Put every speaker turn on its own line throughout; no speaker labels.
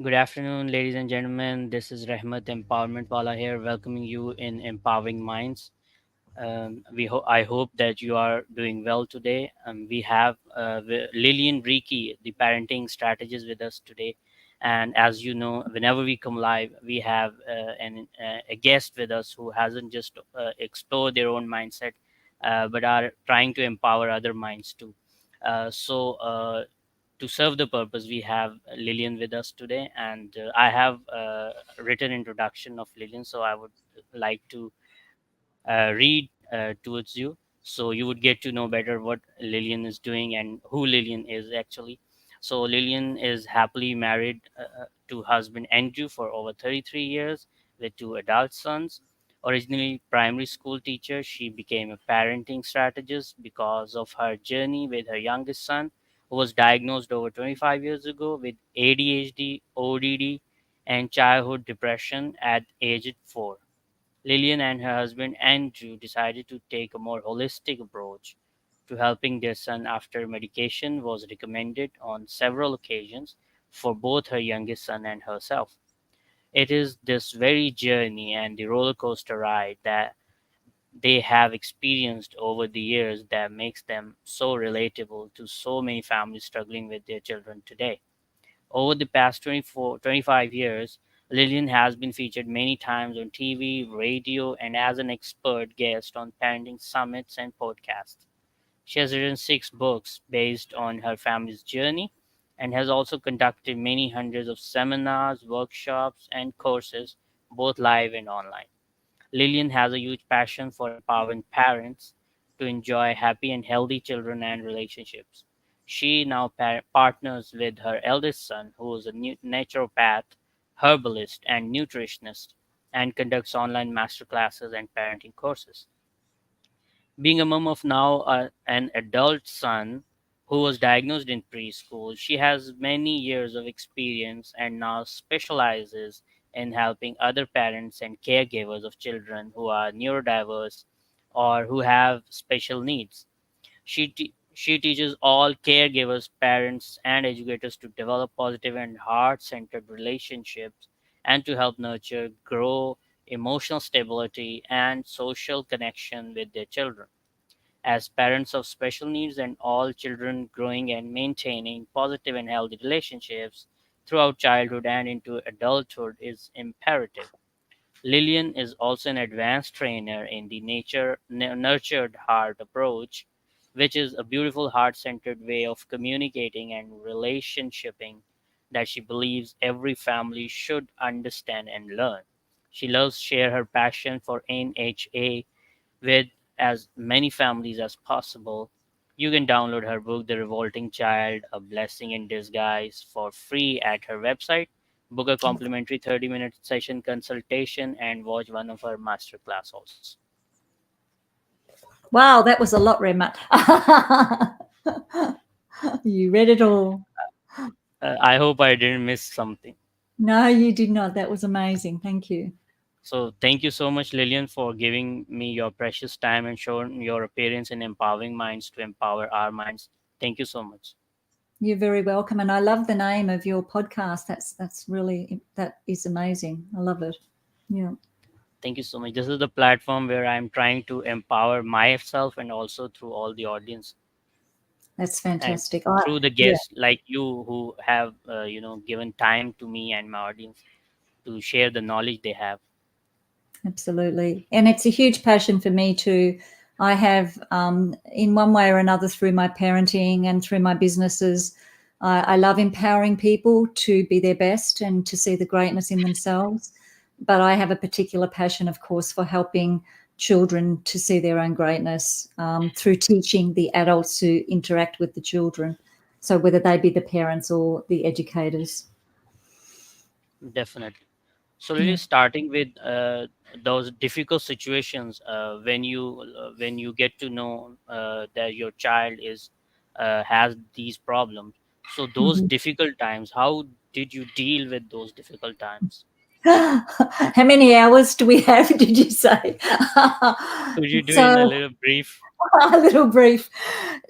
Good afternoon, ladies and gentlemen. This is Rahmat Empowerment Wala here, welcoming you in Empowering Minds. I hope that you are doing well today. We have Lillian Reekie, the parenting strategist, with us today. And as you know, whenever we come live, we have a guest with us who hasn't just explored their own mindset, but are trying to empower other minds too. To serve the purpose, we have Lillian with us today, and I have a written introduction of Lillian, so I would like to read towards you, so you would get to know better what Lillian is doing and who Lillian is actually. So Lillian is happily married to husband Andrew for over 33 years with two adult sons. Originally primary school teacher, she became a parenting strategist because of her journey with her youngest son, who was diagnosed over 25 years ago with ADHD, ODD, and childhood depression at age 4. Lillian and her husband Andrew decided to take a more holistic approach to helping their son after medication was recommended on several occasions for both her youngest son and herself. It is this very journey and the roller coaster ride that they have experienced over the years that makes them so relatable to so many families struggling with their children today. Over the past 25 years, Lillian has been featured many times on TV, radio, and as an expert guest on parenting summits and podcasts. She has written 6 books based on her family's journey and has also conducted many hundreds of seminars, workshops, and courses, both live and online. Lillian has a huge passion for empowering parents to enjoy happy and healthy children and relationships. She now partners with her eldest son, who is a naturopath, herbalist, and nutritionist, and conducts online masterclasses and parenting courses. Being a mom of now an adult son who was diagnosed in preschool, she has many years of experience and now specializes in helping other parents and caregivers of children who are neurodiverse or who have special needs. She teaches all caregivers, parents, and educators to develop positive and heart centered relationships and to help nurture, grow emotional stability, and social connection with their children. As parents of special needs and all children, growing and maintaining positive and healthy relationships throughout childhood and into adulthood is imperative. Lillian is also an advanced trainer in the nurtured heart approach, which is a beautiful heart centered way of communicating and relationshiping that she believes every family should understand and learn. She loves share her passion for NHA with as many families as possible. You can download her book, The Revolting Child, A Blessing in Disguise, for free at her website. Book a complimentary 30-minute session consultation and watch one of her masterclass also.
Wow, that was a lot, Remat. You read it all.
I hope I didn't miss something.
No, you did not. That was amazing. Thank you.
So, thank you so much, Lillian, for giving me your precious time and showing your appearance in Empowering Minds to empower our minds. Thank you so much.
You're very welcome. And I love the name of your podcast. That's really that is amazing. I love it. Yeah.
Thank you so much. This is the platform where I'm trying to empower myself and also through all the audience
That's
and
fantastic.
through the
Yeah,
guests like you who have given time to me and my audience to share the knowledge they have.
absolutely. And it's a huge passion for me too. I have, in one way or another, through my parenting and through my businesses, I love empowering people to be their best and to see the greatness in themselves. But I have a particular passion, of course, for helping children to see their own greatness through teaching the adults who interact with the children. So whether they be the parents or the educators.
Definitely. So really
Yeah.
starting with those difficult situations when you get to know that your child is has these problems. So those
Mhm.
difficult times, how did you deal with those difficult times?
How many hours do we have, did you say?
Could you do in a
So
little brief?
a little brief.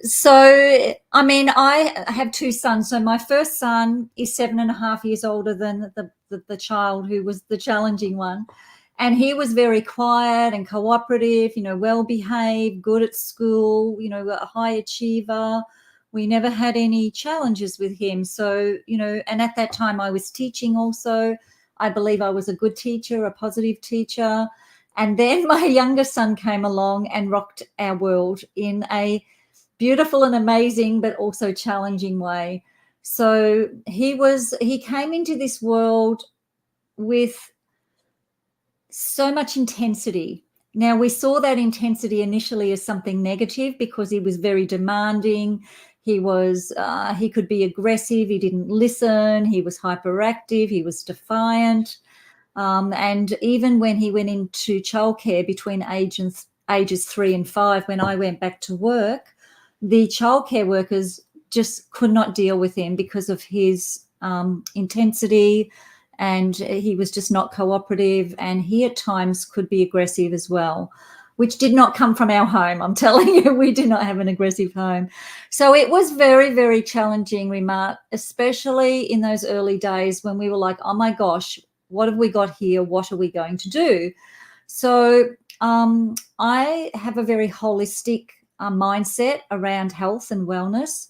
So, I mean, I have two sons. So my first son is 7.5 years older than the child who was the challenging one. And he was very quiet and cooperative, well behaved, good at school, a high achiever. We never had any challenges with him. So, and at that time I was teaching also. I believe I was a good teacher, a positive teacher. And then my younger son came along and rocked our world in a beautiful and amazing, but also challenging way. So he came into this world with so much intensity. Now, we saw that intensity initially as something negative because he was very demanding. He could be aggressive. He didn't listen. He was hyperactive. He was defiant. And even when he went into childcare between ages 3 and 5, when I went back to work, the childcare workers just could not deal with him because of his intensity, and he was just not cooperative, and he at times could be aggressive as well, which did not come from our home. I'm telling you, we do not have an aggressive home. So it was very, very challenging, Remark, especially in those early days when we were like, oh my gosh, what have we got here? What are we going to do? So I have a very holistic mindset around health and wellness.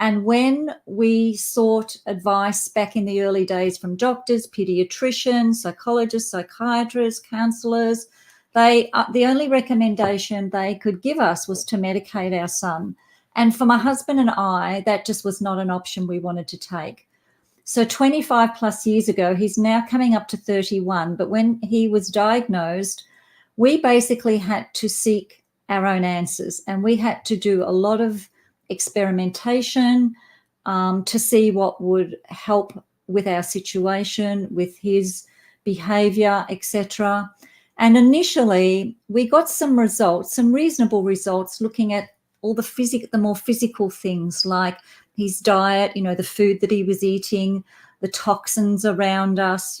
And when we sought advice back in the early days from doctors, pediatricians, psychologists, psychiatrists, counsellors, the only recommendation they could give us was to medicate our son. And for my husband and I, that just was not an option we wanted to take. So 25 plus years ago, he's now coming up to 31. But when he was diagnosed, we basically had to seek our own answers, and we had to do a lot of experimentation to see what would help with our situation, with his behaviour, etc. And initially, we got some results, some reasonable results, looking at all the more physical things like his diet, the food that he was eating, the toxins around us,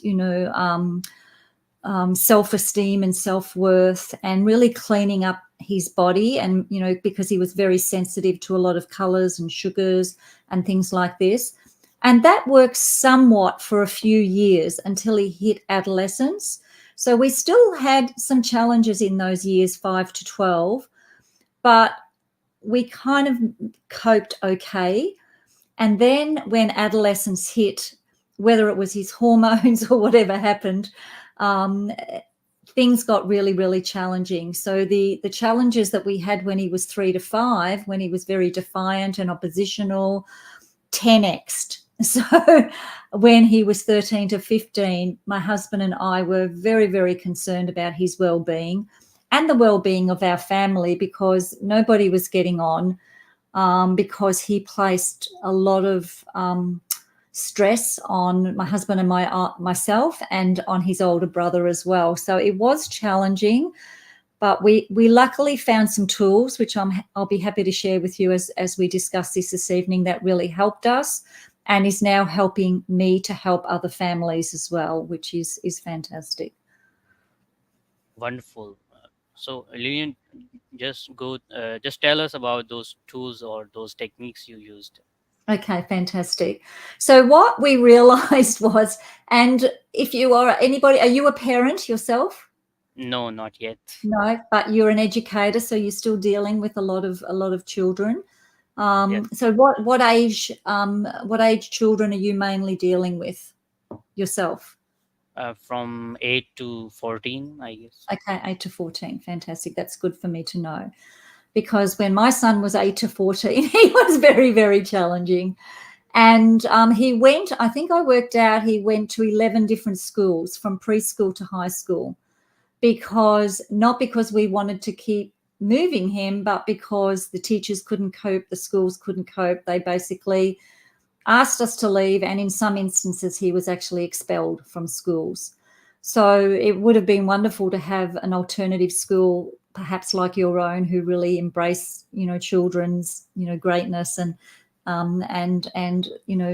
self-esteem and self-worth, and really cleaning up his body. And, because he was very sensitive to a lot of colors and sugars and things like this. And that worked somewhat for a few years until he hit adolescence. So we still had some challenges in those years 5 to 12, but we kind of coped okay. And then when adolescence hit, whether it was his hormones or whatever happened, things got really, really challenging. So the challenges that we had when he was 3 to 5, when he was very defiant and oppositional, 10x'd. So when he was 13 to 15, my husband and I were very, very concerned about his well-being and the well-being of our family, because nobody was getting on, because he placed a lot of stress on my husband and myself, and on his older brother as well. So it was challenging, but we luckily found some tools, which I'll be happy to share with you as we discuss this evening, that really helped us and is now helping me to help other families as well, which is fantastic.
Wonderful. So, Lillian, just tell us about those tools or those techniques you used.
Okay, fantastic. So what we realized was, and if you are anybody, are you a parent yourself?
No, not yet.
No, but you're an educator, so you're still dealing with a lot of children.
Yes.
So what age children are you mainly dealing with yourself?
From 8 to 14, I guess.
Okay, 8 to 14. Fantastic. That's good for me to know, because when my son was 8 to 14, he was very, very challenging. And he went, I think I worked out, he went to 11 different schools from preschool to high school, not because we wanted to keep moving him, but because the teachers couldn't cope, the schools couldn't cope. They basically asked us to leave, and in some instances he was actually expelled from schools. So it would have been wonderful to have an alternative school, perhaps like your own, who really embrace, children's, greatness and and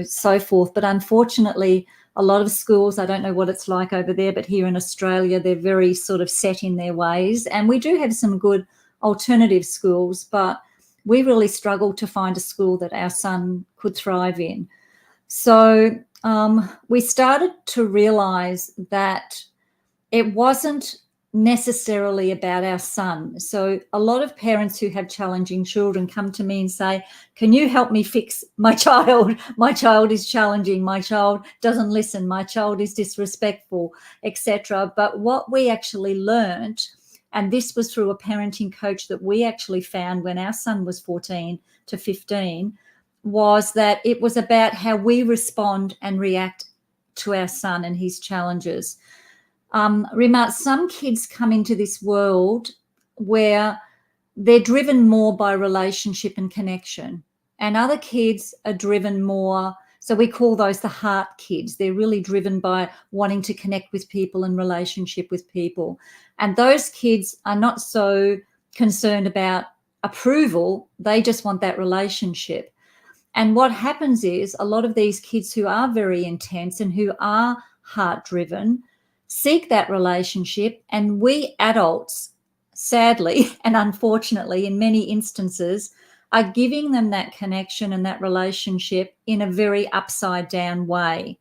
so forth. But unfortunately, a lot of schools, I don't know what it's like over there, but here in Australia, they're very sort of set in their ways. And we do have some good alternative schools, but we really struggled to find a school that our son could thrive in. So we started to realise that it wasn't necessarily about our son. So a lot of parents who have challenging children come to me and say, can you help me fix my child? My child is challenging. My child doesn't listen. My child is disrespectful, etc. But what we actually learnt, and this was through a parenting coach that we actually found when our son was 14 to 15, was that it was about how we respond and react to our son and his challenges. Remark, some kids come into this world where they're driven more by relationship and connection, and other kids are driven more, so we call those the heart kids. They're really driven by wanting to connect with people and relationship with people. And those kids are not so concerned about approval. They just want that relationship. And what happens is a lot of these kids who are very intense and who are heart driven seek that relationship, and we adults, sadly and unfortunately in many instances, are giving them that connection and that relationship in a very upside down way.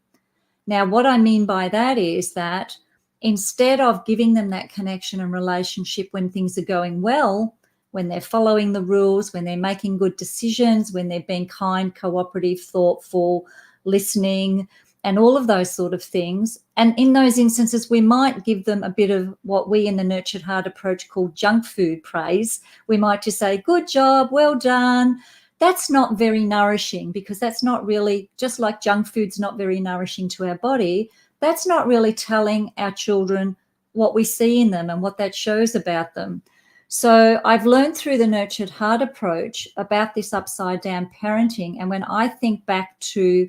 Now, what I mean by that is that instead of giving them that connection and relationship when things are going well, when they're following the rules, when they're making good decisions, when they're being kind, cooperative, thoughtful, listening, and all of those sort of things. And in those instances, we might give them a bit of what we in the Nurtured Heart approach call junk food praise. We might just say, good job, well done. That's not very nourishing, because that's not really, just like junk food's not very nourishing to our body, that's not really telling our children what we see in them and what that shows about them. So I've learned through the Nurtured Heart approach about this upside down parenting. And when I think back to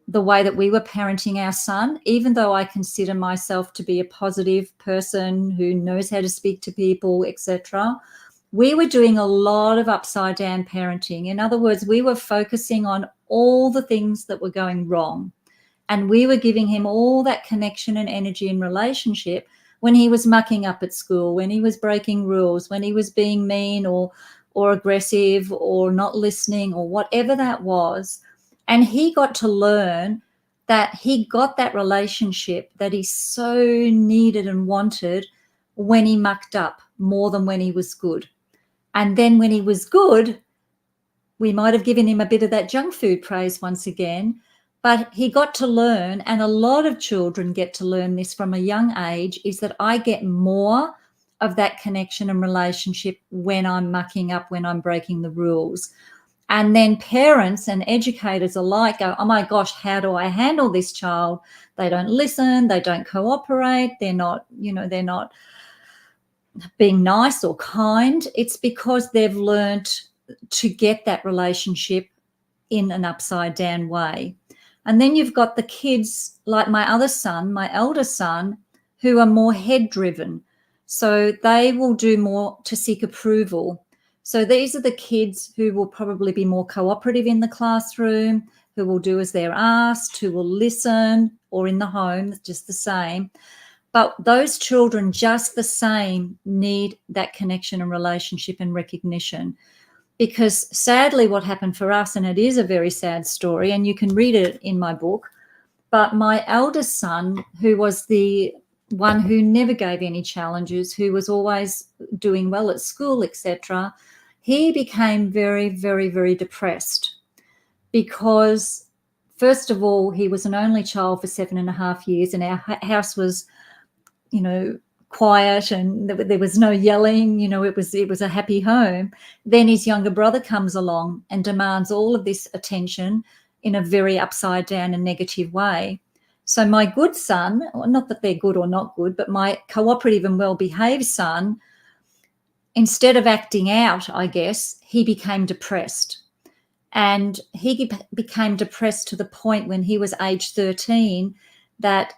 the way that we were parenting our son, even though I consider myself to be a positive person who knows how to speak to people, etc., we were doing a lot of upside down parenting. In other words, we were focusing on all the things that were going wrong, and we were giving him all that connection and energy and relationship when he was mucking up at school, when he was breaking rules, when he was being mean or aggressive or not listening or whatever that was. And he got to learn that he got that relationship that he so needed and wanted when he mucked up more than when he was good. And then when he was good, we might have given him a bit of that junk food praise once again, but he got to learn, and a lot of children get to learn this from a young age, is that I get more of that connection and relationship when I'm mucking up, when I'm breaking the rules. And then parents and educators alike go, oh my gosh, how do I handle this child? They don't listen, they don't cooperate, they're not being nice or kind. It's because they've learnt to get that relationship in an upside down way. And then you've got the kids like my other son, my elder son, who are more head driven. So they will do more to seek approval. So these are the kids who will probably be more cooperative in the classroom, who will do as they're asked, who will listen, or in the home, just the same. But those children, just the same, need that connection and relationship and recognition. Because sadly, what happened for us, and it is a very sad story, and you can read it in my book, but my eldest son, who was the one who never gave any challenges, who was always doing well at school, etc., he became very, very, very depressed because, first of all, he was an only child for 7.5 years, and our house was, quiet, and there was no yelling. It was a happy home. Then his younger brother comes along and demands all of this attention in a very upside down and negative way. So my good son, not that they're good or not good, but my cooperative and well-behaved son, instead of acting out, I guess, he became depressed. And he became depressed to the point when he was age 13 that,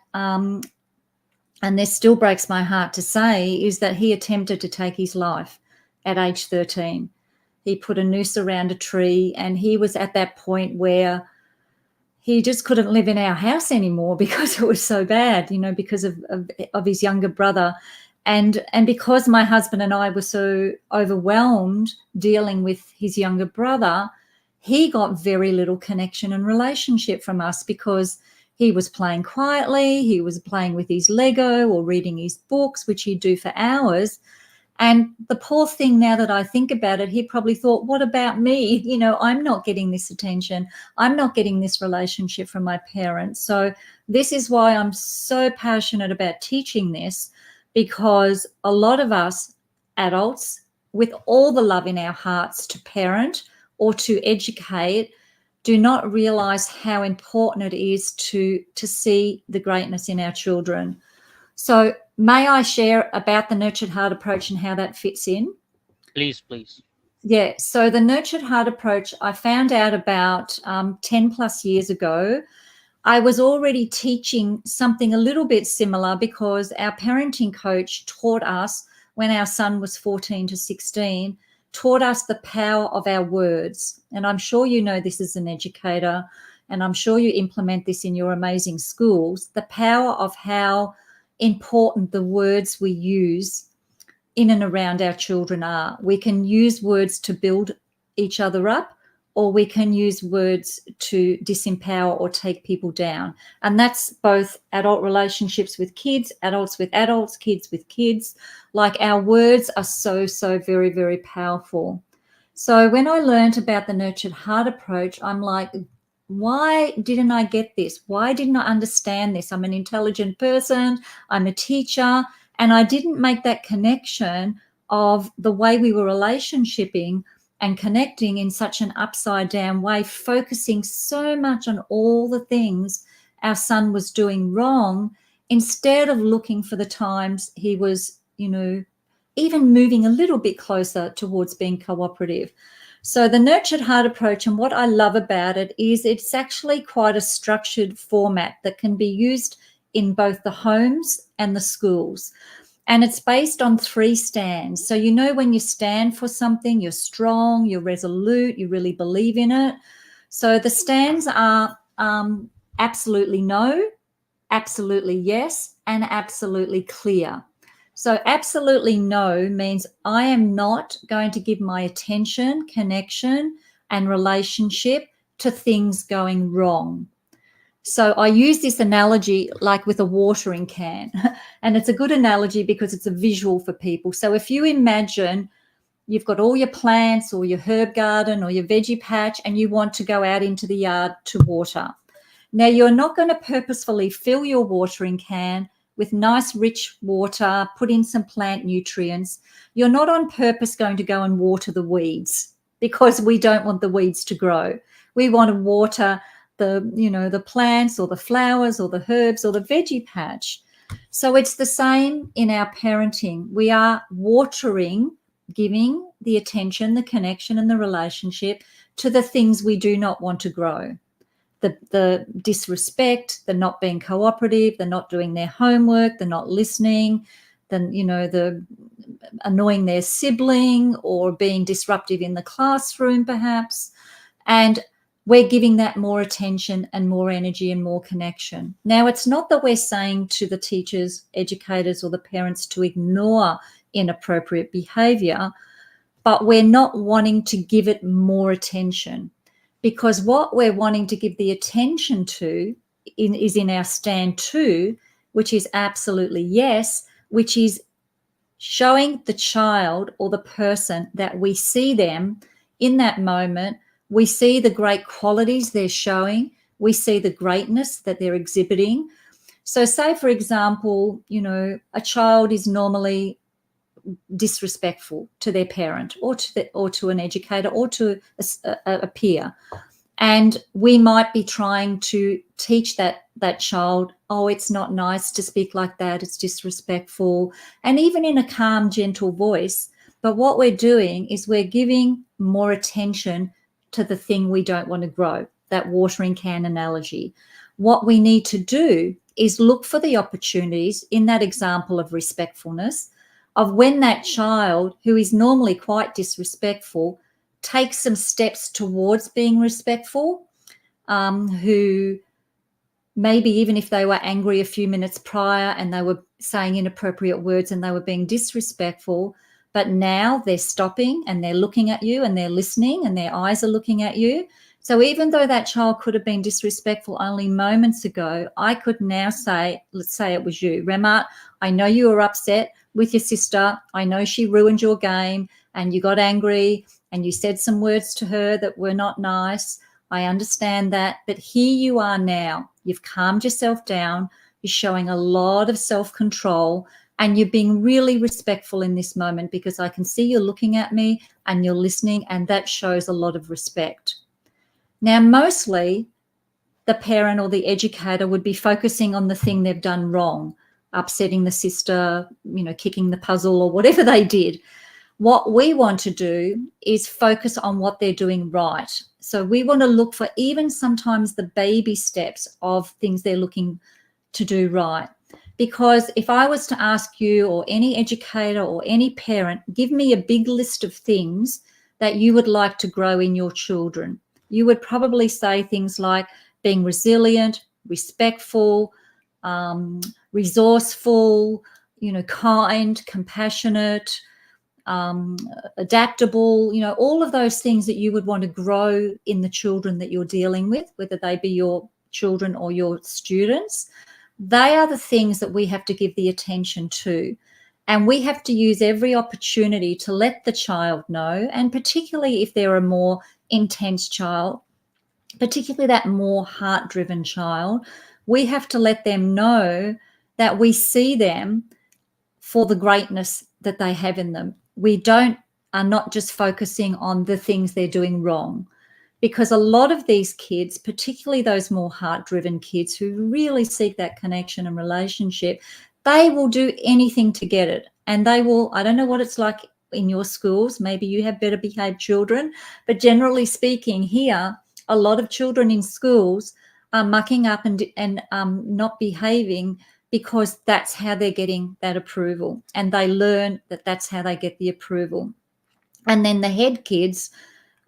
and this still breaks my heart to say, is that he attempted to take his life at age 13. he put a noose around a tree, and he was at that point where he just couldn't live in our house anymore because it was so bad, because of his younger brother. And because my husband and I were so overwhelmed dealing with his younger brother, he got very little connection and relationship from us because he was playing quietly, he was playing with his Lego or reading his books, which he'd do for hours. And the poor thing, now that I think about it, he probably thought, what about me? I'm not getting this attention. I'm not getting this relationship from my parents. So this is why I'm so passionate about teaching this, because a lot of us adults, with all the love in our hearts to parent or to educate, do not realize how important it is to see the greatness in our children. So may I share about the nurtured heart approach and how that fits in?
Please, please.
Yeah, so the nurtured heart approach, I found out about 10 plus years ago. I was already teaching something a little bit similar because our parenting coach taught us, when our son was 14 to 16, taught us the power of our words. And I'm sure you know this as an educator, and I'm sure you implement this in your amazing schools, the power of how important the words we use in and around our children are. We can use words to build each other up, or we can use words to disempower or take people down. And that's both adult relationships with kids, adults with adults, kids with kids. Like, our words are so, so very, very powerful. So when I learned about the nurtured heart approach, I'm like, why didn't I get this? Why didn't I understand this? I'm an intelligent person, I'm a teacher, and I didn't make that connection of the way we were relationshiping and connecting in such an upside down way, focusing so much on all the things our son was doing wrong, instead of looking for the times he was, even moving a little bit closer towards being cooperative. So the nurtured heart approach, and what I love about it is it's actually quite a structured format that can be used in both the homes and the schools. And it's based on 3 stands. So when you stand for something, you're strong, you're resolute, you really believe in it. So the stands are absolutely no, absolutely yes, and absolutely clear. So absolutely no means I am not going to give my attention, connection, and relationship to things going wrong. So I use this analogy like with a watering can, and it's a good analogy because it's a visual for people. So if you imagine you've got all your plants or your herb garden or your veggie patch, and you want to go out into the yard to water. Now, you're not going to purposefully fill your watering can with nice rich water, put in some plant nutrients. You're not on purpose going to go and water the weeds, because we don't want the weeds to grow. We want to water the plants or the flowers or the herbs or the veggie patch. So it's the same in our parenting. We are watering, giving the attention, the connection, and the relationship to the things we do not want to grow. The disrespect, the not being cooperative, the not doing their homework, the not listening, the annoying their sibling or being disruptive in the classroom perhaps. And we're giving that more attention and more energy and more connection. Now, it's not that we're saying to the teachers, educators, or the parents to ignore inappropriate behavior, but we're not wanting to give it more attention. Because what we're wanting to give the attention to is in our stand 2, which is absolutely yes, which is showing the child or the person that we see them in that moment. We see the great qualities they're showing. We see the greatness that they're exhibiting. So say, for example, a child is normally disrespectful to their parent or to an educator or to a peer, and we might be trying to teach that child, oh, it's not nice to speak like that, it's disrespectful, and even in a calm, gentle voice. But what we're doing is we're giving more attention to the thing we don't want to grow, that watering can analogy. What we need to do is look for the opportunities in that example of respectfulness, of when that child, who is normally quite disrespectful, take some steps towards being respectful, who maybe even if they were angry a few minutes prior and they were saying inappropriate words and they were being disrespectful, but now they're stopping and they're looking at you and they're listening and their eyes are looking at you. So even though that child could have been disrespectful only moments ago, I could now say, let's say it was you, Remat, I know you were upset with your sister. I know she ruined your game and you got angry and you said some words to her that were not nice. I understand that, but here you are now. You've calmed yourself down. You're showing a lot of self-control and you're being really respectful in this moment because I can see you're looking at me and you're listening, and that shows a lot of respect. Now, mostly the parent or the educator would be focusing on the thing they've done wrong, upsetting the sister, kicking the puzzle or whatever they did. What we want to do is focus on what they're doing right. So we want to look for even sometimes the baby steps of things they're looking to do right. Because if I was to ask you or any educator or any parent, give me a big list of things that you would like to grow in your children, you would probably say things like being resilient, respectful, resourceful, kind, compassionate, adaptable, all of those things that you would want to grow in the children that you're dealing with, whether they be your children or your students. They are the things that we have to give the attention to. And we have to use every opportunity to let the child know, and particularly if they're a more intense child, particularly that more heart-driven child, we have to let them know that we see them for the greatness that they have in them. We are not just focusing on the things they're doing wrong, because a lot of these kids, particularly those more heart-driven kids who really seek that connection and relationship, they will do anything to get it. And they will, I don't know what it's like in your schools, maybe you have better behaved children, but generally speaking here, a lot of children in schools are mucking up and not behaving because that's how they're getting that approval. And they learn that that's how they get the approval. And then the head kids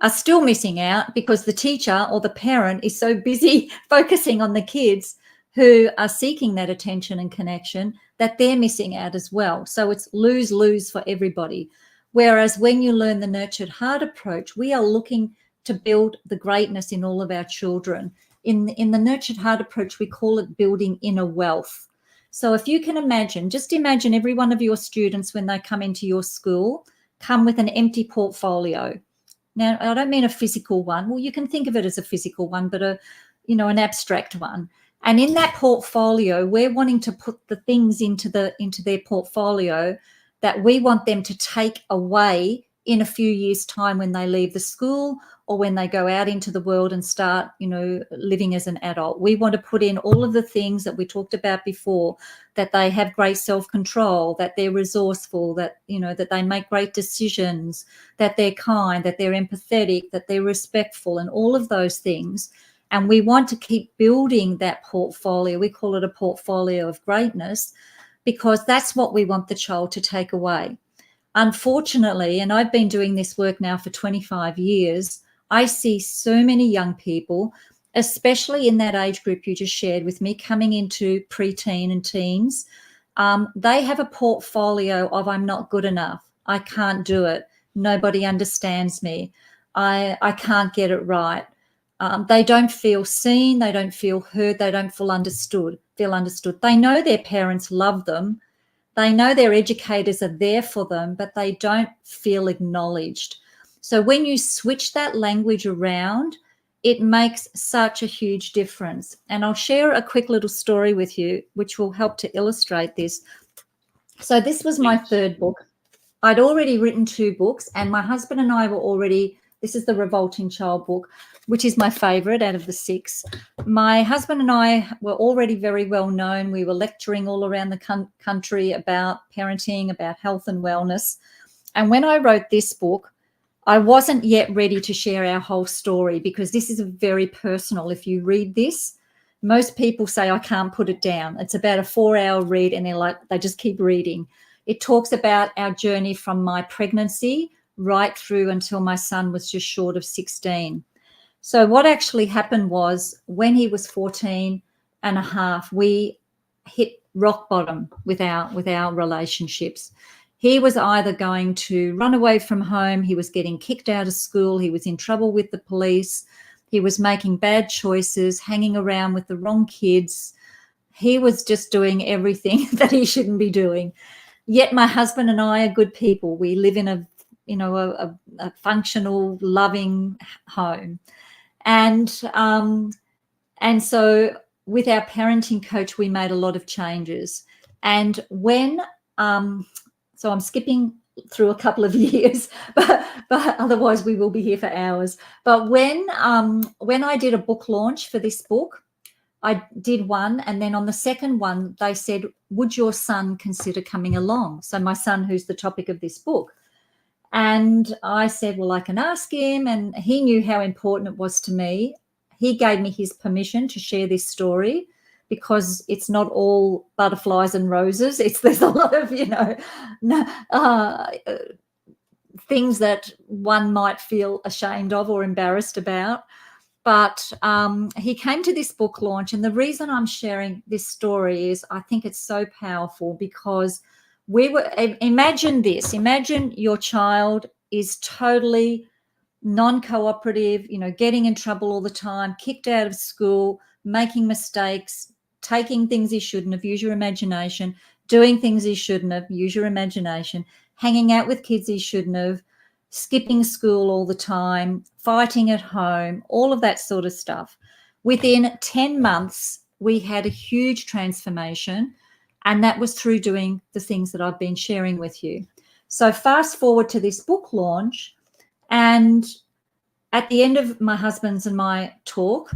are still missing out because the teacher or the parent is so busy focusing on the kids who are seeking that attention and connection that they're missing out as well. So it's lose-lose for everybody. Whereas when you learn the nurtured heart approach, we are looking to build the greatness in all of our children. In the nurtured heart approach, we call it building inner wealth. So if you can imagine, just imagine every one of your students when they come into your school, come with an empty portfolio. Now, I don't mean a physical one. Well, you can think of it as a physical one, but an abstract one. And in that portfolio, we're wanting to put the things into their portfolio that we want them to take away in a few years' time when they leave the school or when they go out into the world and start, living as an adult. We want to put in all of the things that we talked about before, that they have great self-control, that they're resourceful, that, that they make great decisions, that they're kind, that they're empathetic, that they're respectful, and all of those things. And we want to keep building that portfolio. We call it a portfolio of greatness because that's what we want the child to take away. Unfortunately, and I've been doing this work now for 25 years, I see so many young people, especially in that age group you just shared with me, coming into preteen and teens. They have a portfolio of I'm not good enough. I can't do it. Nobody understands me. I can't get it right. They don't feel seen. They don't feel heard. They don't feel understood. They know their parents love them. They know their educators are there for them, but they don't feel acknowledged. So when you switch that language around, it makes such a huge difference. And I'll share a quick little story with you, which will help to illustrate this. So this was my third book. I'd already written 2 books, and my husband and I were already, this is the Revolting Child book, which is my favorite out of the 6. My husband and I were already very well known. We were lecturing all around the country about parenting, about health and wellness. And when I wrote this book, I wasn't yet ready to share our whole story because this is very personal. If you read this, most people say, I can't put it down. It's about a 4-hour read and they just keep reading. It talks about our journey from my pregnancy right through until my son was just short of 16. So what actually happened was when he was 14 and a half, we hit rock bottom with our relationships. He was either going to run away from home, he was getting kicked out of school, he was in trouble with the police, he was making bad choices, hanging around with the wrong kids. He was just doing everything that he shouldn't be doing. Yet my husband and I are good people. We live in a functional, loving home. And so with our parenting coach, we made a lot of changes. And when, so I'm skipping through a couple of years, but otherwise we will be here for hours. But when I did a book launch for this book, I did one, and then on the second one, they said, would your son consider coming along? So my son, who's the topic of this book. And I said, well, I can ask him. And he knew how important it was to me. He gave me his permission to share this story because it's not all butterflies and roses. There's a lot of, things that one might feel ashamed of or embarrassed about. But he came to this book launch, and the reason I'm sharing this story is I think it's so powerful because imagine this. Imagine your child is totally non-cooperative, getting in trouble all the time, kicked out of school, making mistakes, taking things he shouldn't have, use your imagination, doing things he shouldn't have, use your imagination, hanging out with kids he shouldn't have, skipping school all the time, fighting at home, all of that sort of stuff. Within 10 months, we had a huge transformation, and that was through doing the things that I've been sharing with you. So fast forward to this book launch, and at the end of my husband's and my talk,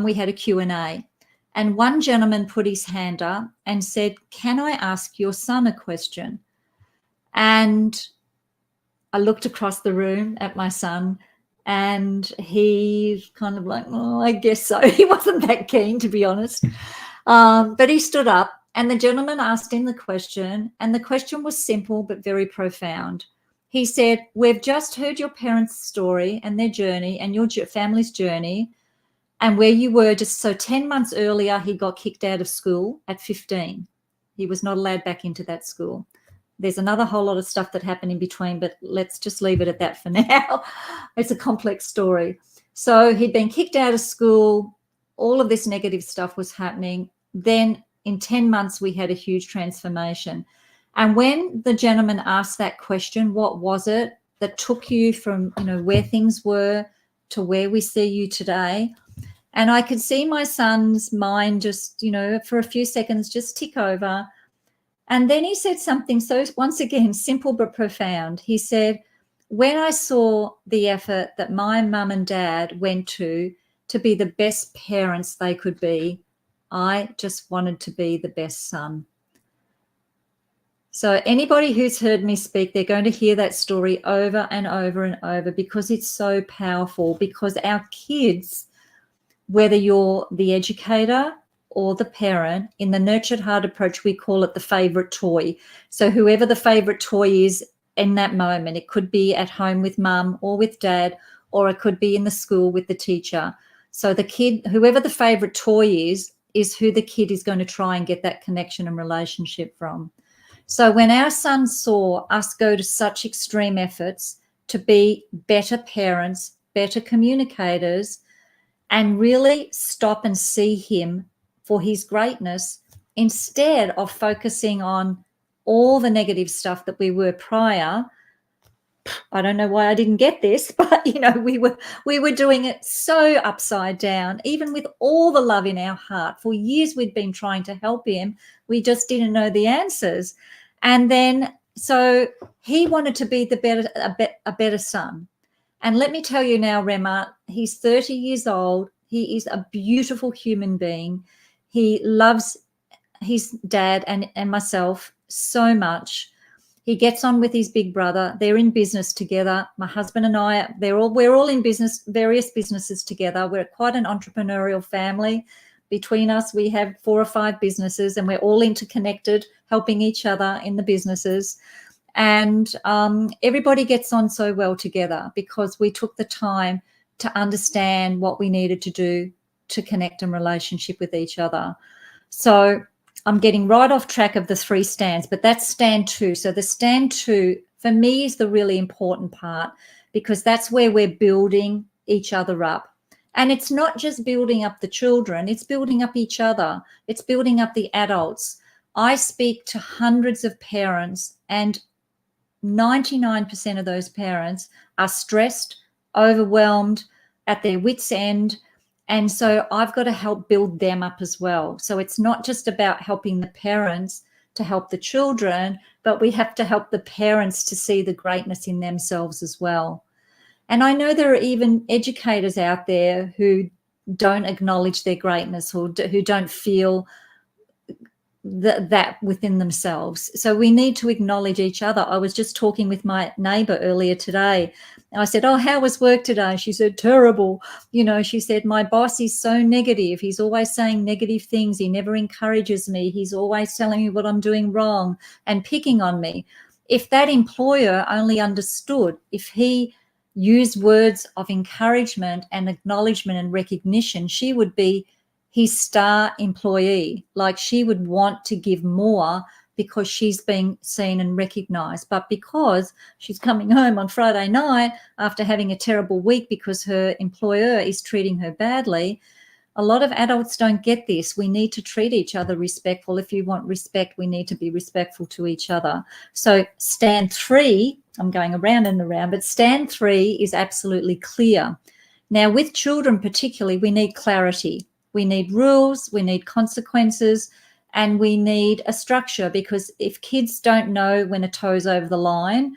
we had a Q&A, and one gentleman put his hand up and said, can I ask your son a question? And I looked across the room at my son, and he's kind of like, oh, I guess so. He wasn't that keen, to be honest. But he stood up, and the gentleman asked him the question, and the question was simple but very profound. He said, we've just heard your parents' story and their journey and your family's journey and where you were just so 10 months earlier, he got kicked out of school at 15. He was not allowed back into that school. There's another whole lot of stuff that happened in between, but let's just leave it at that for now. It's a complex story. So he'd been kicked out of school. All of this negative stuff was happening. Then in 10 months, we had a huge transformation. And when the gentleman asked that question, what was it that took you from, where things were to where we see you today? And I could see my son's mind just, for a few seconds just tick over. And then he said something so, once again, simple but profound. He said, when I saw the effort that my mum and dad went to be the best parents they could be, I just wanted to be the best son. So anybody who's heard me speak, they're going to hear that story over and over and over because it's so powerful, because our kids, whether you're the educator or the parent, in the nurtured heart approach, we call it the favorite toy. So whoever the favorite toy is in that moment, it could be at home with mum or with dad, or it could be in the school with the teacher. So the kid, whoever the favorite toy is who the kid is going to try and get that connection and relationship from. So when our son saw us go to such extreme efforts to be better parents, better communicators, and really stop and see him for his greatness, instead of focusing on all the negative stuff that we were prior. I don't know why I didn't get this, but we were doing it so upside down, even with all the love in our heart. For years we'd been trying to help him. We just didn't know the answers. And then so he wanted to be a better son. And let me tell you now, Rema, he's 30 years old. He is a beautiful human being. He loves his dad and myself so much. He gets on with his big brother. They're in business together. My husband and I, we're all in business, various businesses together. We're quite an entrepreneurial family. Between us, we have 4 or 5 businesses, and we're all interconnected, helping each other in the businesses. And everybody gets on so well together because we took the time to understand what we needed to do to connect in relationship with each other. So I'm getting right off track of the 3 stands, but that's stand 2. So the stand 2 for me is the really important part, because that's where we're building each other up. And it's not just building up the children, it's building up each other. It's building up the adults. I speak to hundreds of parents, and 99% of those parents are stressed, overwhelmed, at their wits' end. And so I've got to help build them up as well. So it's not just about helping the parents to help the children, but we have to help the parents to see the greatness in themselves as well. And I know there are even educators out there who don't acknowledge their greatness, or who don't feel that within themselves. So we need to acknowledge each other. I was just talking with my neighbour earlier today. I said, "Oh, how was work today?" She said, "Terrible." She said, "My boss is so negative. He's always saying negative things. He never encourages me. He's always telling me what I'm doing wrong and picking on me." If that employer only understood, if he used words of encouragement and acknowledgement and recognition, she would be his star employee. Like, she would want to give more because she's being seen and recognized. But because she's coming home on Friday night after having a terrible week because her employer is treating her badly, a lot of adults don't get this. We need to treat each other respectful. If you want respect, we need to be respectful to each other. So stand 3, I'm going around and around, but stand 3 is absolutely clear. Now, with children particularly, we need clarity. We need rules, we need consequences, and we need a structure, because if kids don't know when a toe's over the line,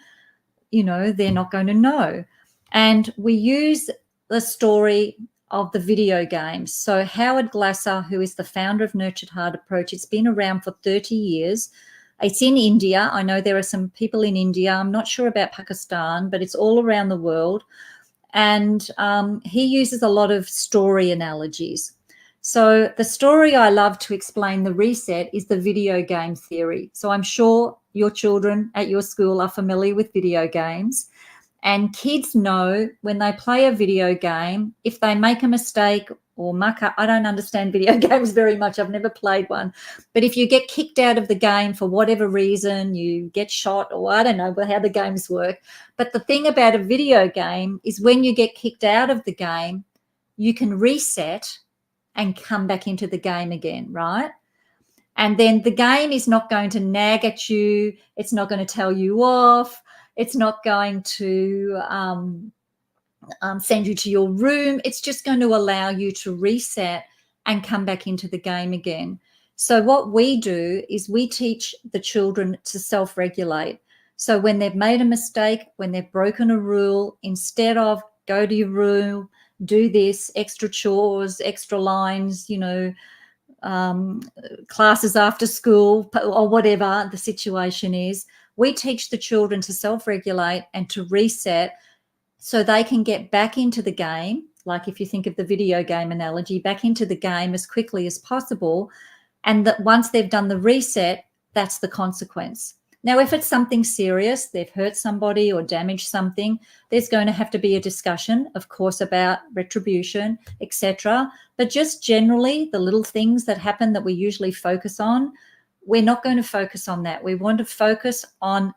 they're not going to know. And we use the story of the video games. So Howard Glasser, who is the founder of Nurtured Heart Approach, it's been around for 30 years. It's in India. I know there are some people in India. I'm not sure about Pakistan, but it's all around the world. And he uses a lot of story analogies. So the story I love to explain the reset is the video game theory. So I'm sure your children at your school are familiar with video games, and kids know when they play a video game, if they make a mistake or muck up. I don't understand video games very much. I've never played one. But if you get kicked out of the game for whatever reason, you get shot, or I don't know how the games work. But the thing about a video game is when you get kicked out of the game, you can reset and come back into the game again, right? And then the game is not going to nag at you. It's not going to tell you off. It's not going to send you to your room. It's just going to allow you to reset and come back into the game again. So what we do is we teach the children to self-regulate. So when they've made a mistake, when they've broken a rule, instead of go to your room, do this, extra chores, extra lines, classes after school, or whatever the situation is, we teach the children to self-regulate and to reset so they can get back into the game. Like, if you think of the video game analogy, back into the game as quickly as possible. And that once they've done the reset, that's the consequence. Now, if it's something serious, they've hurt somebody or damaged something, there's going to have to be a discussion, of course, about retribution, etc. But just generally, the little things that happen that we usually focus on, we're not going to focus on that. We want to focus on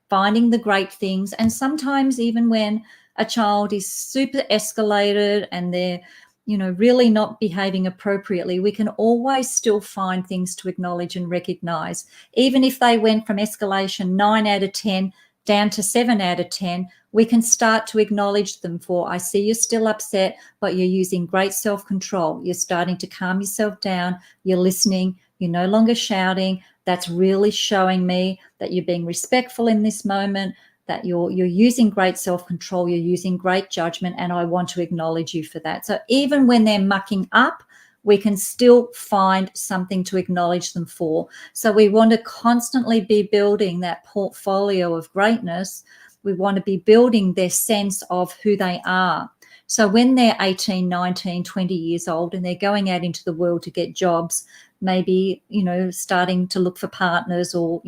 finding the great things. And sometimes even when a child is super escalated and they're really not behaving appropriately, we can always still find things to acknowledge and recognize. Even if they went from escalation 9 out of 10 down to 7 out of 10, we can start to acknowledge them for, I see you're still upset, but you're using great self-control. You're starting to calm yourself down. You're listening. You're no longer shouting. That's really showing me that you're being respectful in this moment, that you're using great self-control, you're using great judgment, and I want to acknowledge you for that. So even when they're mucking up, we can still find something to acknowledge them for. So we want to constantly be building that portfolio of greatness. We want to be building their sense of who they are. So when they're 18, 19, 20 years old and they're going out into the world to get jobs, maybe, starting to look for partners, or,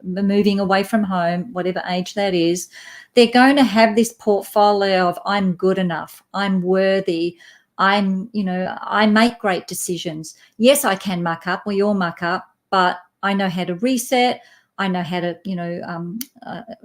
moving away from home, whatever age that is, they're going to have this portfolio of I'm good enough, I'm worthy, I make great decisions. Yes, I can muck up. We all muck up, but I know how to reset. I know how to,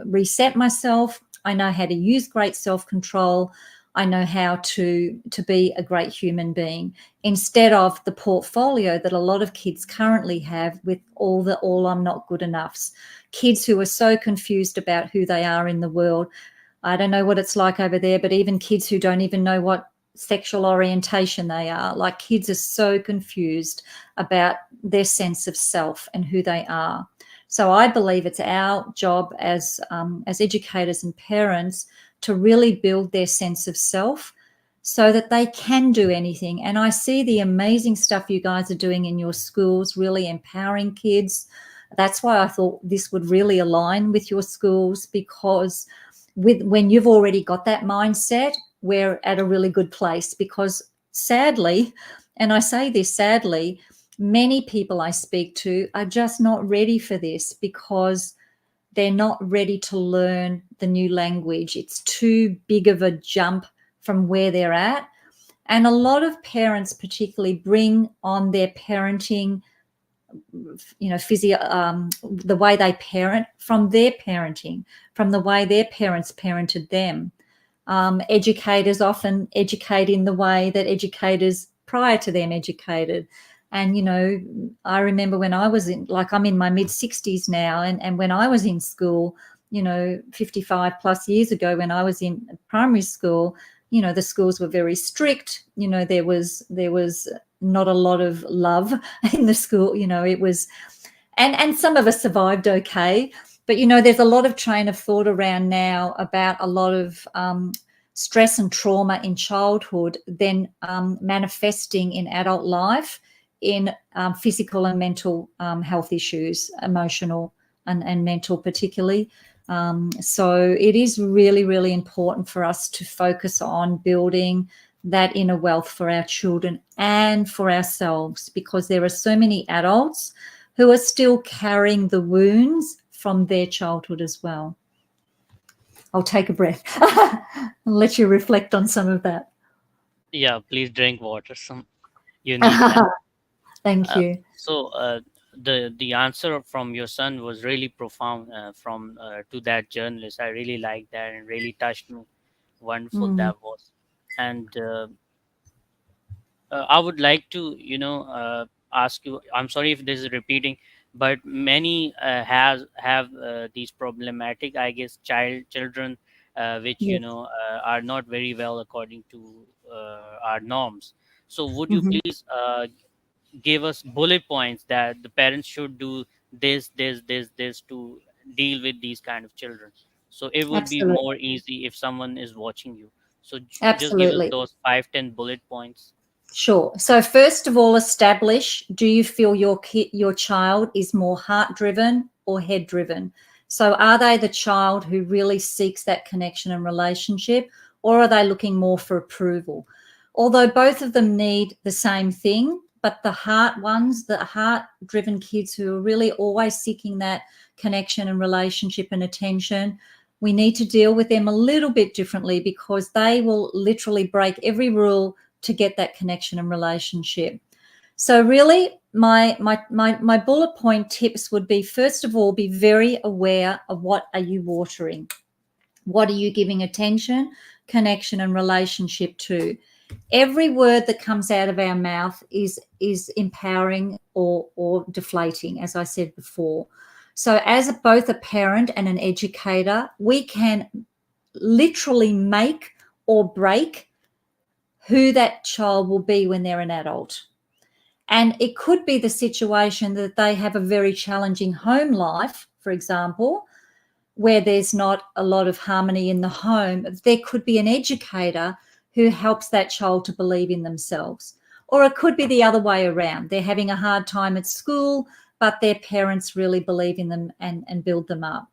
reset myself. I know how to use great self-control. I know how to be a great human being, instead of the portfolio that a lot of kids currently have with all I'm not good enoughs. Kids who are so confused about who they are in the world. I don't know what it's like over there, but even kids who don't even know what sexual orientation they are, like, kids are so confused about their sense of self and who they are. So I believe it's our job as educators and parents to really build their sense of self so that they can do anything. And I see the amazing stuff you guys are doing in your schools, really empowering kids. That's why I thought this would really align with your schools, because when you've already got that mindset, we're at a really good place. Because sadly, and I say this sadly, many people I speak to are just not ready for this, because they're not ready to learn the new language. It's too big of a jump from where they're at. And a lot of parents particularly bring on their parenting, the way they parent from their parenting, from the way their parents parented them. Educators often educate in the way that educators prior to them educated. And, I remember when I was I'm in my mid-60s now, and when I was in school, 55 plus years ago, when I was in primary school, the schools were very strict. There was not a lot of love in the school. It was, and some of us survived okay. But, there's a lot of train of thought around now about a lot of stress and trauma in childhood, then manifesting in adult life in physical and mental health issues, emotional and mental particularly. So it is really, really important for us to focus on building that inner wealth for our children and for ourselves, because there are so many adults who are still carrying the wounds from their childhood as well. I'll take a breath and let you reflect on some of that.
Yeah, please drink water. You need that.
Thank
Uh,
you.
so the answer from your son was really profound, from to that journalist. I really liked that and really touched me. Wonderful
Mm.
that was. And I would like to, ask you. I'm sorry if this is repeating, but many have these problematic, I guess, children, which
Yes.
are not very well according to our norms. So, would you
Mhm.
please give us bullet points that the parents should do this to deal with these kind of children? So it would be
Absolutely.
more easy if someone is watching you. So just give us
Absolutely.
those 5, 10 bullet points.
Sure. So first of all, establish, do you feel your child is more heart driven or head driven? So are they the child who really seeks that connection and relationship, or are they looking more for approval? Although both of them need the same thing, but the heart driven kids who are really always seeking that connection and relationship and attention, we need to deal with them a little bit differently, because they will literally break every rule to get that connection and relationship. So really, my bullet point tips would be, first of all, be very aware of what are you watering. What are you giving attention, connection, and relationship to? Every word that comes out of our mouth is empowering or deflating, as I said before. So as both a parent and an educator, we can literally make or break who that child will be when they're an adult. And it could be the situation that they have a very challenging home life, for example, where there's not a lot of harmony in the home. There could be an educator who helps that child to believe in themselves. Or it could be the other way around. They're having a hard time at school, but their parents really believe in them and build them up.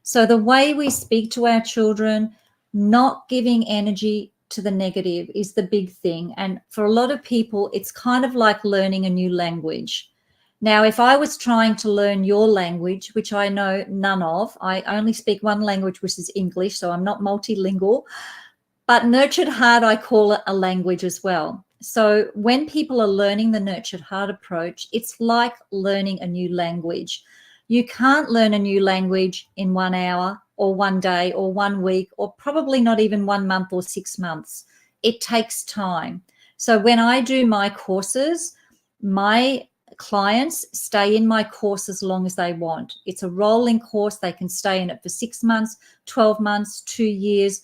So the way we speak to our children, not giving energy to the negative, is the big thing. And for a lot of people, it's kind of like learning a new language. Now, if I was trying to learn your language, which I know none of, I only speak one language, which is English, so I'm not multilingual, but Nurtured Heart, I call it a language as well. So when people are learning the Nurtured Heart approach, it's like learning a new language. You can't learn a new language in 1 hour or 1 day or 1 week, or probably not even 1 month or 6 months. It takes time. So when I do my courses, my clients stay in my course as long as they want. It's a rolling course. They can stay in it for 6 months, 12 months, 2 years.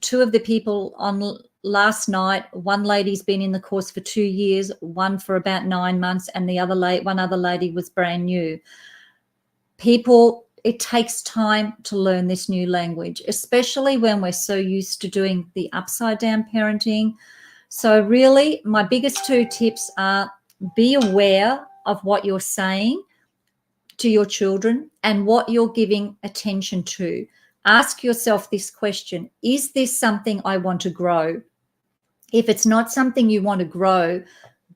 Two of the people on last night, one lady's been in the course for 2 years, one for about 9 months, and one other lady was brand new. People, it takes time to learn this new language, especially when we're so used to doing the upside down parenting. So really, my biggest 2 tips are: be aware of what you're saying to your children and what you're giving attention to. Ask yourself this question: is this something I want to grow? If it's not something you want to grow,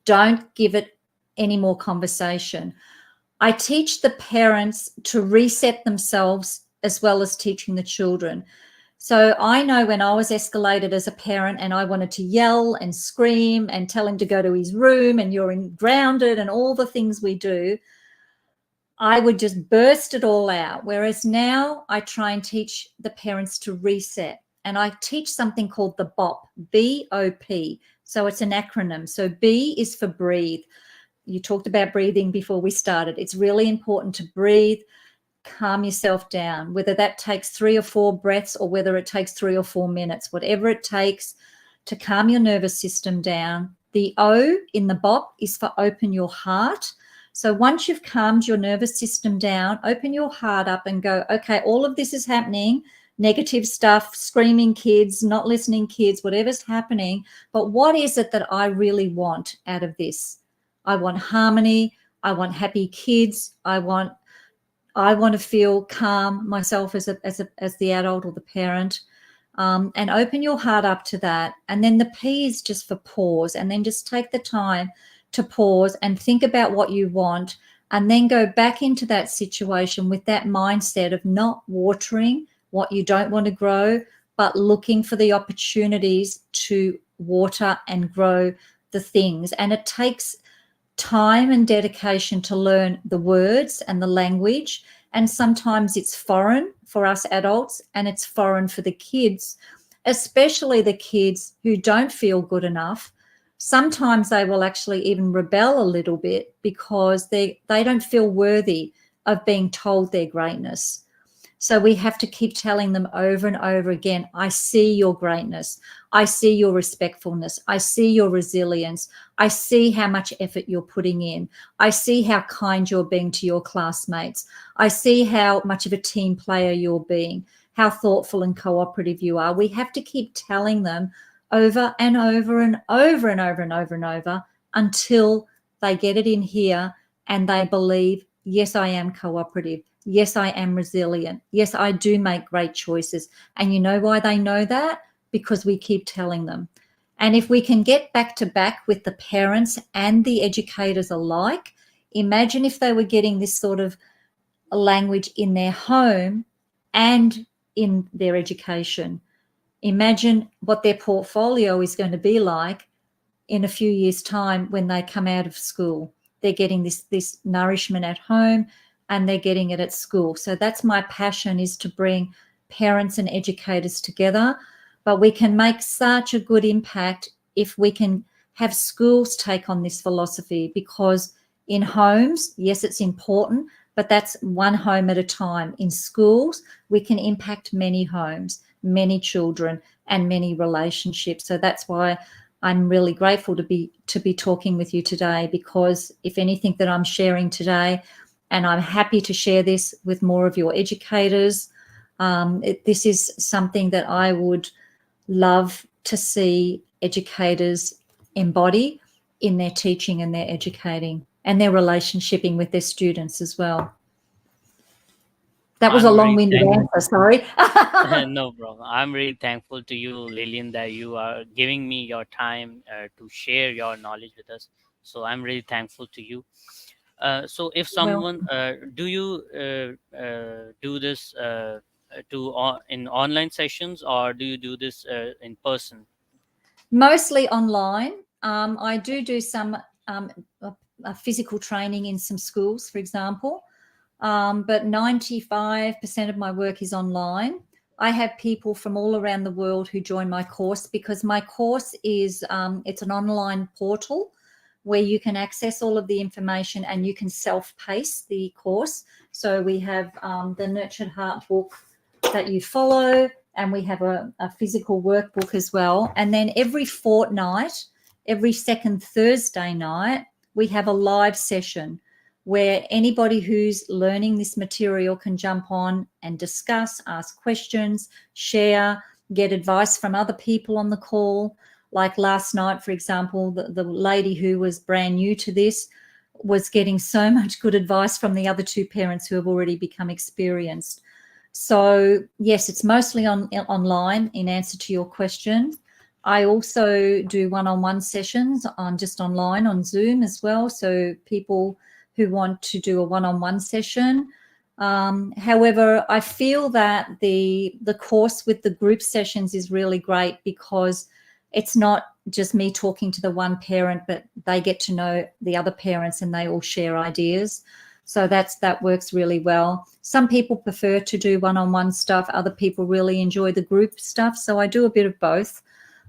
don't give it any more conversation. I teach the parents to reset themselves as well as teaching the children. So I know when I was escalated as a parent and I wanted to yell and scream and tell him to go to his room and you're grounded and all the things we do, I would just burst it all out. Whereas now I try and teach the parents to reset. And I teach something called the BOP, B-O-P. So it's an acronym. So B is for breathe. You talked about breathing before we started. It's really important to breathe, calm yourself down, whether that takes 3 or 4 breaths or whether it takes 3 or 4 minutes, whatever it takes to calm your nervous system down. The O in the BOP is for open your heart. So once you've calmed your nervous system down, open your heart up and go, okay, all of this is happening, negative stuff, screaming kids, not listening kids, whatever's happening, but what is it that I really want out of this? I want harmony. I want happy kids. I want to feel calm myself as the adult or the parent. And open your heart up to that. And then the P is just for pause. And then just take the time to pause and think about what you want, and then go back into that situation with that mindset of not watering what you don't want to grow, but looking for the opportunities to water and grow the things. And it takes time and dedication to learn the words and the language. And sometimes it's foreign for us adults and it's foreign for the kids, especially the kids who don't feel good enough. Sometimes they will actually even rebel a little bit because they don't feel worthy of being told their greatness. So we have to keep telling them over and over again, I see your greatness. I see your respectfulness. I see your resilience. I see how much effort you're putting in. I see how kind you're being to your classmates. I see how much of a team player you're being, how thoughtful and cooperative you are. We have to keep telling them over and over and over and over and over and over until they get it in here and they believe, yes, I am cooperative. Yes, I am resilient. Yes, I do make great choices. And you know why they know that? Because we keep telling them. And if we can get back to back with the parents and the educators alike, imagine if they were getting this sort of language in their home and in their education. Imagine what their portfolio is going to be like in a few years' time when they come out of school. They're getting this nourishment at home and they're getting it at school. So that's my passion, is to bring parents and educators together. But we can make such a good impact if we can have schools take on this philosophy, because in homes, yes, it's important, but that's one home at a time. In schools, we can impact many homes, many children, and many relationships. So that's why I'm really grateful to be talking with you today, because if anything that I'm sharing today, and I'm happy to share this with more of your educators, this is something that I would love to see educators embody in their teaching and their educating and their relationshiping with their students as well. That was a long-winded answer, sorry.
No problem. I'm really thankful to you, Lillian, that you are giving me your time to share your knowledge with us. So I'm really thankful to you. So if
Well,
someone, do you do this in online sessions, or do you do this in person?
mostly online. I do some um, physical training in some schools, for example, but 95% of my work is online. I have people from all around the world who join my course because my course is it's an online portal where you can access all of the information and you can self-pace the course. So we have the Nurtured Heart book that you follow, and we have a physical workbook as well. And then every fortnight, every second Thursday night, we have a live session where anybody who's learning this material can jump on and discuss, ask questions, share, get advice from other people on the call. Like last night, for example, the lady who was brand new to this was getting so much good advice from the other two parents who have already become experienced. So yes, it's mostly online in answer to your question. I also do one-on-one sessions on just online on Zoom as well. So people who want to do a one-on-one session. However, I feel that the course with the group sessions is really great because it's not just me talking to the one parent, but they get to know the other parents and they all share ideas. So that works really well. Some people prefer to do one-on-one stuff. Other people really enjoy the group stuff. So I do a bit of both.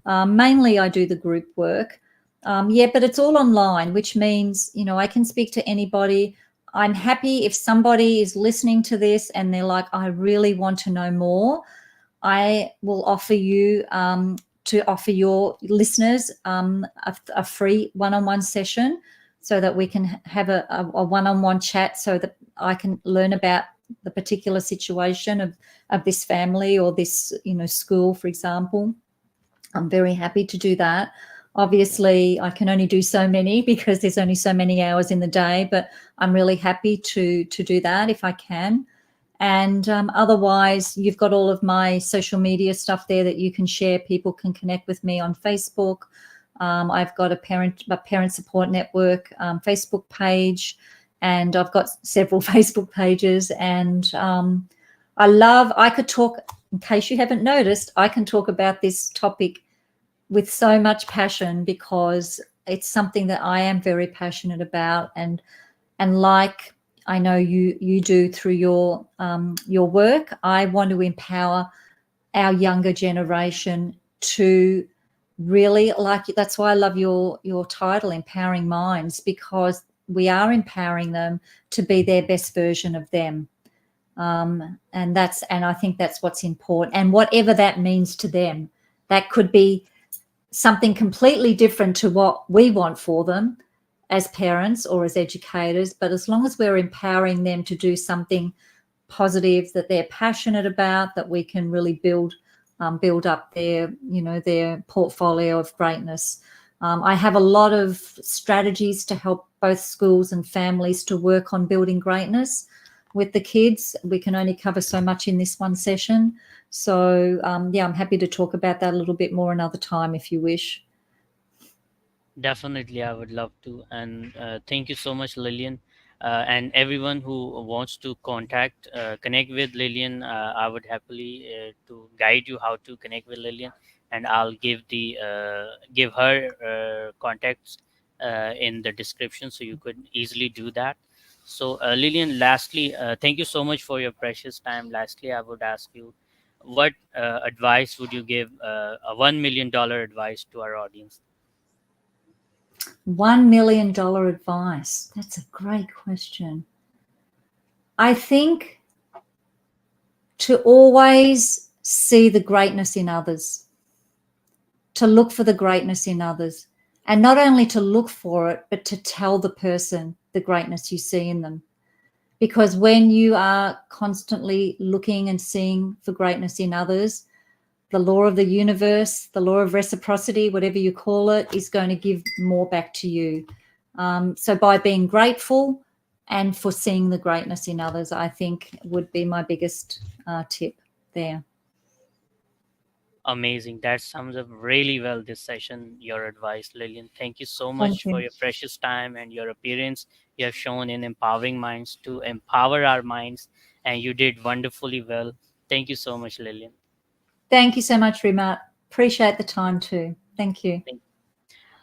Mainly I do the group work. But it's all online, which means, I can speak to anybody. I'm happy if somebody is listening to this and they're like, I really want to know more. I will offer you to offer your listeners a free one-on-one session so that we can have a one-on-one chat so that I can learn about the particular situation of this family or this, school, for example. I'm very happy to do that. Obviously, I can only do so many because there's only so many hours in the day, but I'm really happy to do that if I can. And otherwise, you've got all of my social media stuff there that you can share. People can connect with me on Facebook. I've got a parent support network Facebook page, and I've got several Facebook pages. And I could talk, in case you haven't noticed, I can talk about this topic with so much passion because it's something that I am very passionate about, and like I know you do through your work. I want to empower our younger generation to really that's why I love your title, Empowering Minds, because we are empowering them to be their best version of them. And I think that's what's important. And whatever that means to them, that could be something completely different to what we want for them as parents or as educators, but as long as we're empowering them to do something positive that they're passionate about, that we can really build up their portfolio of greatness. I have a lot of strategies to help both schools and families to work on building greatness with the kids. We can only cover so much in this one session. So, I'm happy to talk about that a little bit more another time if you wish.
Definitely, I would love to. And thank you so much, Lillian. And everyone who wants to connect with Lillian, I would happily to guide you how to connect with Lillian, and I'll give her contacts in the description, so you could easily do that. So, Lillian, lastly, thank you so much for your precious time. Lastly, I would ask you, what advice would you give, a $1 million advice to our audience?
$1 million advice. That's a great question. I think to always see the greatness in others, to look for the greatness in others, and not only to look for it, but to tell the person the greatness you see in them. Because when you are constantly looking and seeing for greatness in others, the law of the universe, the law of reciprocity, whatever you call it, is going to give more back to you. So by being grateful and for seeing the greatness in others, I think would be my biggest tip there.
Amazing. That sums up really well this session, your advice, Lillian. Thank you so
Thank
much for
you.
your precious time and your appearance you have shown in empowering minds to empower our minds, and you did wonderfully well. Thank you so much, Lillian.
Thank you so much, Remat. Appreciate the time too. Thank you.
Thank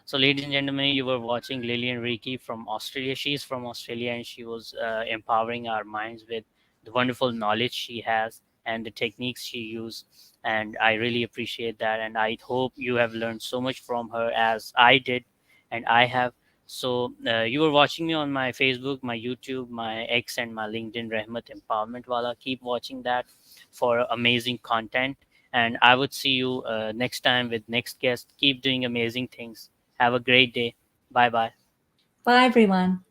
So, ladies and gentlemen, you were watching Lillian Reekie from Australia. She's from Australia, and she was empowering our minds with the wonderful knowledge she has and the techniques she used. And I really appreciate that. And I hope you have learned so much from her as I did, and I have. So, you were watching me on my Facebook, my YouTube, my X, and my LinkedIn, Rahmat Empowerment Wala. Keep watching that for amazing content. And I would see you next time with next guest. Keep doing amazing things. Have a great day. Bye bye.
Bye, everyone.